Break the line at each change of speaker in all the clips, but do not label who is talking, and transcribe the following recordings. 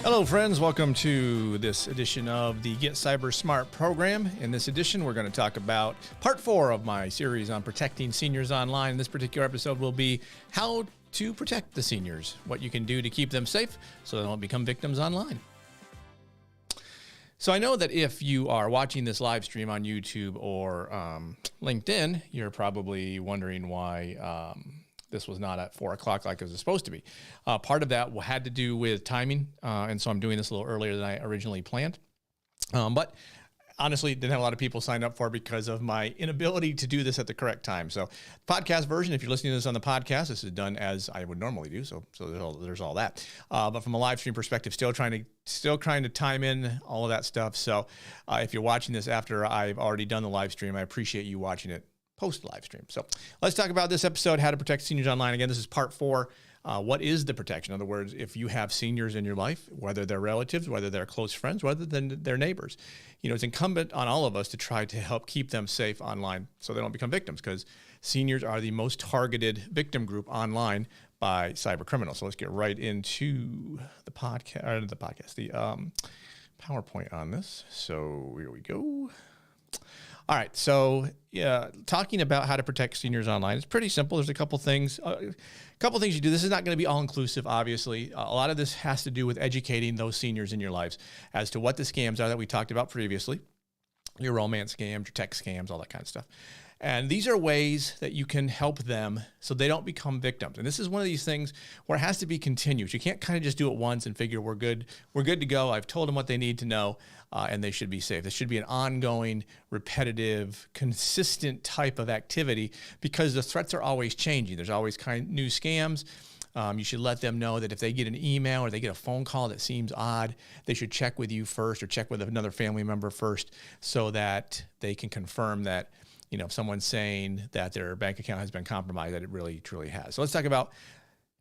Hello, friends. Welcome to this edition of the Get Cyber Smart program. In this edition, we're going to talk about part 4 of my series on protecting seniors online. This particular episode will be how to protect the seniors, what you can do to keep them safe so they don't become victims online. So I know that if you are watching this live stream on YouTube or LinkedIn, you're probably wondering why this was not at 4 o'clock like it was supposed to be. Part of that had to do with timing, and so I'm doing this a little earlier than I originally planned. But honestly, didn't have a lot of people sign up for it because of my inability to do this at the correct time. So podcast version, if you're listening to this on the podcast, this is done as I would normally do. So there's all that. But from a live stream perspective, still trying to time in all of that stuff. So if you're watching this after I've already done the live stream, I appreciate you watching it post live stream. So let's talk about this episode, how to protect seniors online. Again, this is part 4. What is the protection? In other words, if you have seniors in your life, whether they're relatives, whether they're close friends, whether they're neighbors, it's incumbent on all of us to try to help keep them safe online so they don't become victims, because seniors are the most targeted victim group online by cyber criminals. So let's get right into the PowerPoint on this. So here we go. All right, so talking about how to protect seniors online, it's pretty simple. There's a couple things you do. This is not going to be all-inclusive, obviously. A lot of this has to do with educating those seniors in your lives as to what the scams are that we talked about previously, your romance scams, your text scams, all that kind of stuff. And these are ways that you can help them so they don't become victims. And this is one of these things where it has to be continuous. You can't kind of just do it once and figure we're good to go. I've told them what they need to know, and they should be safe. This should be an ongoing, repetitive, consistent type of activity because the threats are always changing. There's always new scams. You should let them know that if they get an email or they get a phone call that seems odd, they should check with you first or check with another family member first so that they can confirm that if someone's saying that their bank account has been compromised, that it really, truly has. So let's talk about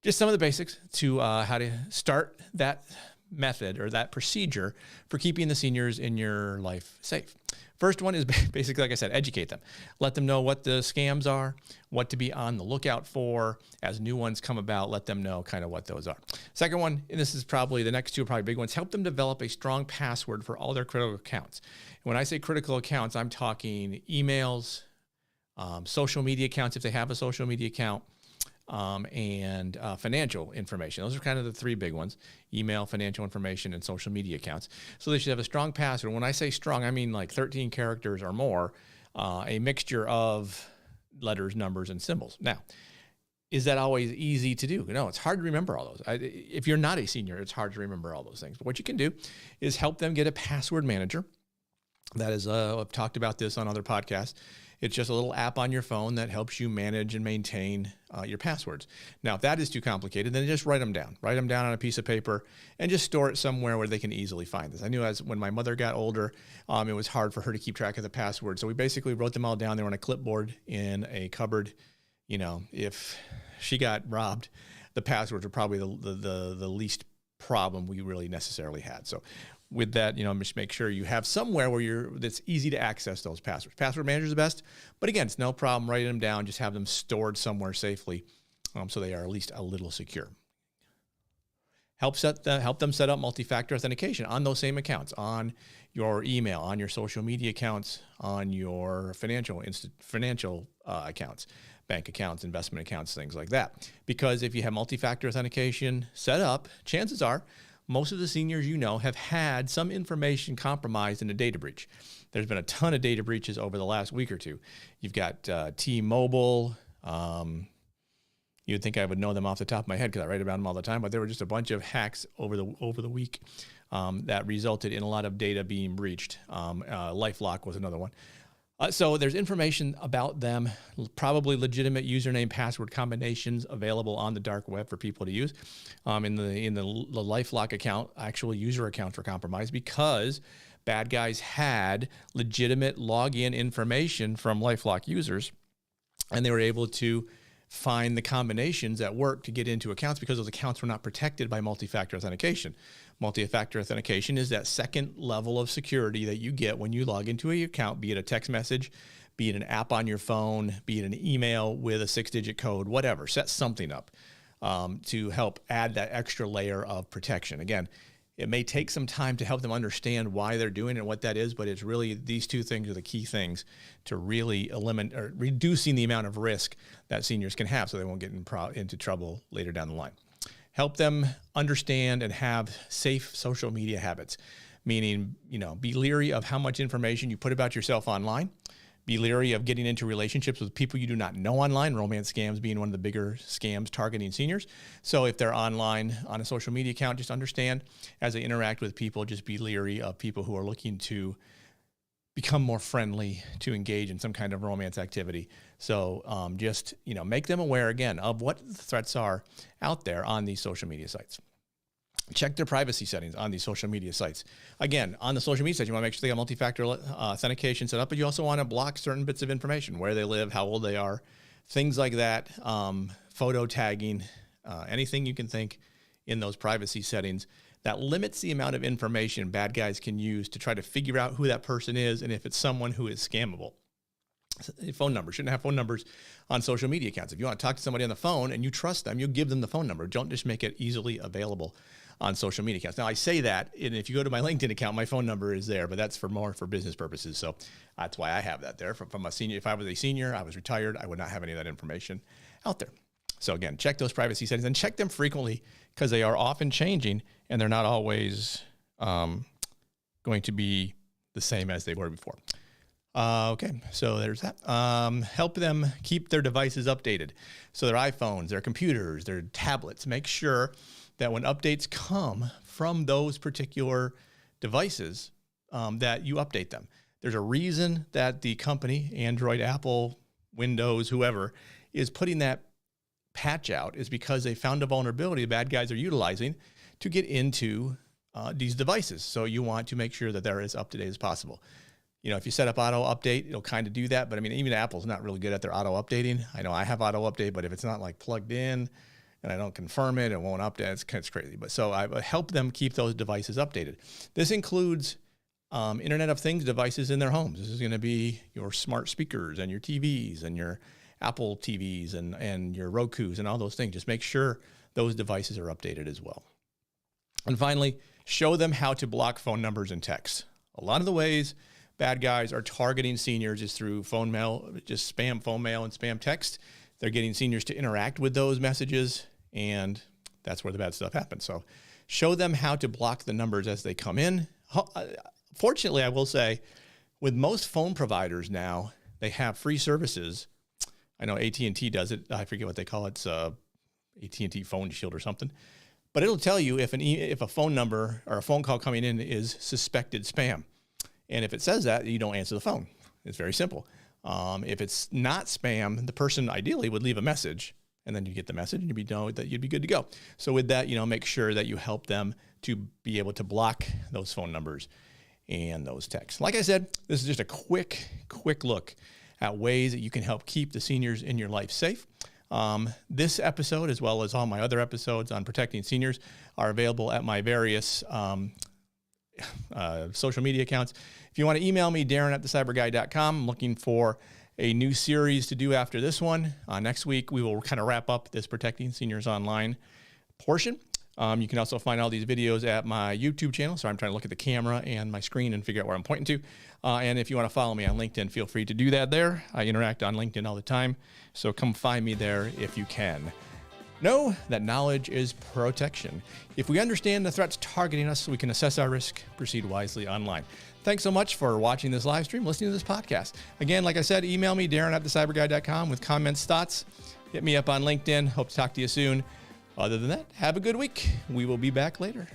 just some of the basics to how to start that method or that procedure for keeping the seniors in your life safe. First one is basically, like I said, educate them. Let them know what the scams are, what to be on the lookout for. As new ones come about, let them know kind of what those are. Second one, and this is probably, the next two are probably big ones, help them develop a strong password for all their critical accounts. And when I say critical accounts, I'm talking emails, social media accounts if they have a social media account, and financial information. Those are kind of the 3 big ones: email, financial information, and social media accounts. So they should have a strong password. When I say strong, I mean like 13 characters or more, a mixture of letters, numbers, and symbols. Now, is that always easy to do? No, it's hard to remember all those. If you're not a senior, it's hard to remember all those things. But what you can do is help them get a password manager. That is, I've talked about this on other podcasts. It's just a little app on your phone that helps you manage and maintain your passwords. Now, if that is too complicated, then just write them down. Write them down on a piece of paper and just store it somewhere where they can easily find this. I knew when my mother got older, it was hard for her to keep track of the password. So we basically wrote them all down. They were on a clipboard in a cupboard. If she got robbed, the passwords were probably the least problem we really necessarily had. So with that, just make sure you have somewhere that's easy to access those passwords. Password manager is the best, but again, it's no problem writing them down. Just have them stored somewhere safely, so they are at least a little secure. Help them set up multi-factor authentication on those same accounts, on your email, on your social media accounts, on your financial accounts, bank accounts, investment accounts, things like that. Because if you have multi-factor authentication set up, chances are most of the seniors have had some information compromised in a data breach. There's been a ton of data breaches over the last week or two. You've got T-Mobile. You'd think I would know them off the top of my head because I write about them all the time, but there were just a bunch of hacks over the week that resulted in a lot of data being breached. LifeLock was another one. So there's information about them, probably legitimate username, password combinations available on the dark web for people to use. In the LifeLock account, actual user accounts were compromised because bad guys had legitimate login information from LifeLock users, and they were able to find the combinations that work to get into accounts because those accounts were not protected by multi-factor authentication. Multi-factor authentication is that second level of security that you get when you log into an account, be it a text message, be it an app on your phone, be it an email with a 6-digit code, whatever. Set something up to help add that extra layer of protection. Again, It may take some time to help them understand why they're doing it and what that is, but it's really these two things are the key things to really eliminate or reducing the amount of risk that seniors can have so they won't get into trouble later down the line. Help them understand and have safe social media habits, meaning, be leery of how much information you put about yourself online. Be leery of getting into relationships with people you do not know online, romance scams being one of the bigger scams targeting seniors. So if they're online on a social media account, just understand as they interact with people, just be leery of people who are looking to become more friendly, to engage in some kind of romance activity. So just, make them aware again of what the threats are out there on these social media sites. Check their privacy settings on these social media sites. Again, on the social media sites, you want to make sure they have multi-factor authentication set up, but you also want to block certain bits of information, where they live, how old they are, things like that, photo tagging, anything you can think in those privacy settings that limits the amount of information bad guys can use to try to figure out who that person is and if it's someone who is scammable. Phone numbers. Shouldn't have phone numbers on social media accounts. If you want to talk to somebody on the phone and you trust them, you give them the phone number. Don't just make it easily available on social media accounts. Now, I say that, and if you go to my LinkedIn account, my phone number is there, but that's more for business purposes. So that's why I have that there. From a senior, if I was a senior, I was retired, I would not have any of that information out there. So again, check those privacy settings and check them frequently because they are often changing and they're not always going to be the same as they were before. Okay, so there's that. Help them keep their devices updated. So their iPhones, their computers, their tablets, make sure that when updates come from those particular devices, that you update them. There's a reason that the company, Android, Apple, Windows, whoever, is putting that patch out, is because they found a vulnerability the bad guys are utilizing to get into these devices. So you want to make sure that they're as up to date as possible. If you set up auto update, it'll kind of do that. But I mean, even Apple's not really good at their auto updating. I know I have auto update, but if it's not like plugged in and I don't confirm it, it won't update. It's crazy. But so I help them keep those devices updated. This includes Internet of Things devices in their homes. This is going to be your smart speakers and your TVs and your Apple TVs and your Rokus and all those things. Just make sure those devices are updated as well. And finally, show them how to block phone numbers and texts. A lot of the ways bad guys are targeting seniors is through phone mail, just spam phone mail and spam text. They're getting seniors to interact with those messages, and that's where the bad stuff happens. So show them how to block the numbers as they come in. Fortunately, I will say, with most phone providers now, they have free services. I know AT&T does it. I forget what they call it. It's AT&T Phone Shield or something. But it'll tell you if a phone number or a phone call coming in is suspected spam. And if it says that, you don't answer the phone. It's very simple. If it's not spam, the person ideally would leave a message, and then you get the message and you'd be good to go. So with that, make sure that you help them to be able to block those phone numbers and those texts. Like I said, this is just a quick look at ways that you can help keep the seniors in your life safe. This episode, as well as all my other episodes on protecting seniors, are available at my various social media accounts. If you want to email me, Darren@CyBUr.com. I'm looking for a new series to do after this one. Next week, we will kind of wrap up this Protecting Seniors Online portion. You can also find all these videos at my YouTube channel. So I'm trying to look at the camera and my screen and figure out where I'm pointing to. And if you want to follow me on LinkedIn, feel free to do that there. I interact on LinkedIn all the time. So come find me there if you can. Know that knowledge is protection. If we understand the threats targeting us, we can assess our risk, proceed wisely online. Thanks so much for watching this live stream, listening to this podcast. Again, like I said, email me, Darren@CyBUrGuy.com with comments, thoughts. Hit me up on LinkedIn. Hope to talk to you soon. Other than that, have a good week. We will be back later.